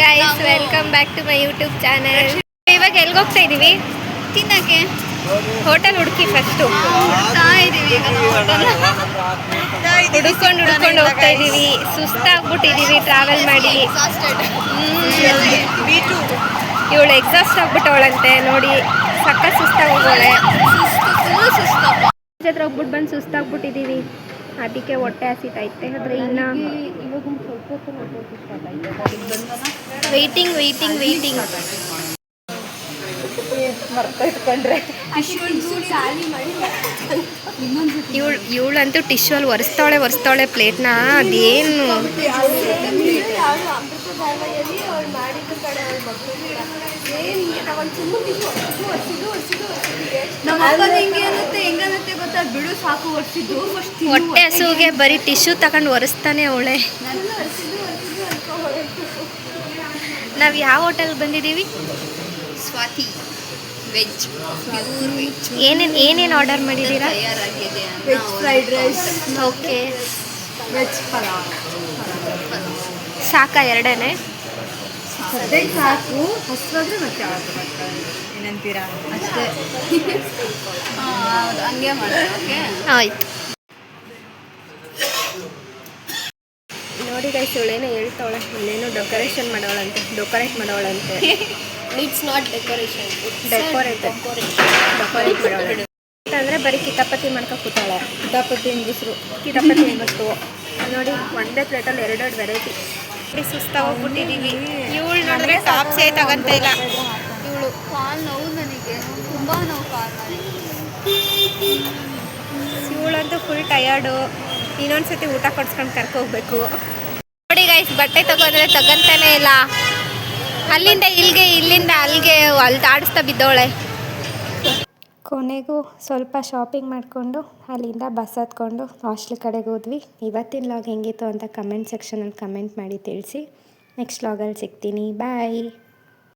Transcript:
Guys, welcome back to my YouTube channel. ಇವಾಗ ಎಲ್ಲಿಗೆ ಹೋಗ್ತಾ ಇದೀವಿ? ತಿನ್ನಕ್ಕೆ ಹೋಟೆಲ್ ಹುಡುಕಿ ಫಸ್ಟು ಹುಡ್ಕೊಂಡು ಹೋಗ್ತಾ ಇದೀವಿ. ಸುಸ್ತಾಗ್ಬಿಟ್ಟಿದೀವಿ ಟ್ರಾವೆಲ್ ಮಾಡಿ. ಇವಳು ಎಕ್ಸಾಸ್ಟ್ ಆಗ್ಬಿಟ್ಟವಳಂತೆ ನೋಡಿ, ಸಕ್ಕ ಸುಸ್ತಾಗಿ ಹೋಗೋಳೆ. ಹತ್ರ ಹೋಗ್ಬಿಟ್ಟು ಬಂದು ಸುಸ್ತಾಗ್ಬಿಟ್ಟಿದೀವಿ, ಅದಕ್ಕೆ ಹೊಟ್ಟೆ ಹಸಿತೈತೆ. ಆದರೆ ಇನ್ನು ವೆಯ್ಟಿಂಗ್ ಇವಳಂತೂ ಟಿಶ್ಯೂಲ್ಲಿ ಒರೆಸ್ತಾಳೆ ಪ್ಲೇಟ್ನ. ಅದೇನು ಹೊಟ್ಟೆ ಹಸುವಿಗೆ ಬರೀ ಟಿಶ್ಯೂ ತಗೊಂಡು ಒರೆಸ್ತಾನೆ ಅವಳೆ. ನಾವು ಯಾವ ಹೋಟೆಲ್ ಬಂದಿದ್ದೀವಿ? Swathi veg, pure veg. ಏನೇನು ಆರ್ಡರ್ ಮಾಡಿದ್ದೀರಾ? Veg fried rice, okay. Veg pulao. ಸಾಕಾ? ಎರಡನೇ ಸಾಕು. ಹಸ್ವಾದ್ರೆ ಮತ್ತೆ ಏನಂತೀರಾ ಅಷ್ಟೇ. ಹೌದು, ಹಂಗೆ ಮಾಡೋದು. ಓಕೆ, ಆಯ್ತು. ನೋಡಿ ಗೈಸ್, ಇವಳೇನೋ ಹೇಳ್ತಾವಳೆ, ಇಲ್ಲೇನೋ ಡೆಕೋರೇಟ್ ಮಾಡೋಳಂತೆ. ಇಟ್ಸ್ ನಾಟ್ ಡೆಕೋರೇಷನ್, ಡೆಕೋರೇಟ್ ಮಾಡೋಳೆ ಅಂದರೆ ಬರೀ ಕಿತಾಪತಿ ಮಾಡ್ಕೊ ಕೂತಾಳೆ. ಕಿತಾಪತಿ ಹೆಂಗಸರು ನೋಡಿ, ಒಂದೇ ಪ್ಲೇಟಲ್ಲಿ ಎರಡೆರಡು ವೆರೈಟಿ. ಸುಸ್ತಾಗೋಗ್ಬಿಟ್ಟಿದ್ದೀವಿ. ಇವಳು ನೋಡಿದ್ರೆ ಟಾಪ್ಸೇ ತಗೊಂತ ಇಲ್ಲ. ಇವಳು ಕಾಲು ನೋವು, ನನಗೆ ತುಂಬ ನೋವು ಕಾಲು. ಇವಳಂತೂ ಫುಲ್ ಟಯರ್ಡು. ಇನ್ನೊಂದ್ಸತಿ ಊಟ ಕೊಡ್ಸ್ಕೊಂಡು ಕರ್ಕೋಗ್ಬೇಕು. ನೋಡಿ ಗೈಸ್, ಬಟ್ಟೆ ತಗೊಂತಾನೆ ಇಲ್ಲ. ಅಲ್ಲಿಂದ ಇಲ್ಲಿಗೆ, ಇಲ್ಲಿಂದ ಅಲ್ಲಿಗೆ ಆಡಿಸ್ತಾ ಬಿದ್ದವಳೆ. ಕೊನೆಗೂ ಸ್ವಲ್ಪ ಶಾಪಿಂಗ್ ಮಾಡಿಕೊಂಡು ಅಲ್ಲಿಂದ ಬಸ್ ಹತ್ಕೊಂಡು ಹಾಸ್ಟೆಲ್ ಕಡೆಗೆ ಹೋದ್ವಿ. ಇವತ್ತಿನ ಲಾಗ್ ಹೆಂಗಿತ್ತು ಅಂತ ಕಮೆಂಟ್ ಸೆಕ್ಷನಲ್ಲಿ ಕಮೆಂಟ್ ಮಾಡಿ ತಿಳಿಸಿ. ನೆಕ್ಸ್ಟ್ ಲಾಗಲ್ಲಿ ಸಿಗ್ತೀನಿ. ಬಾಯ್.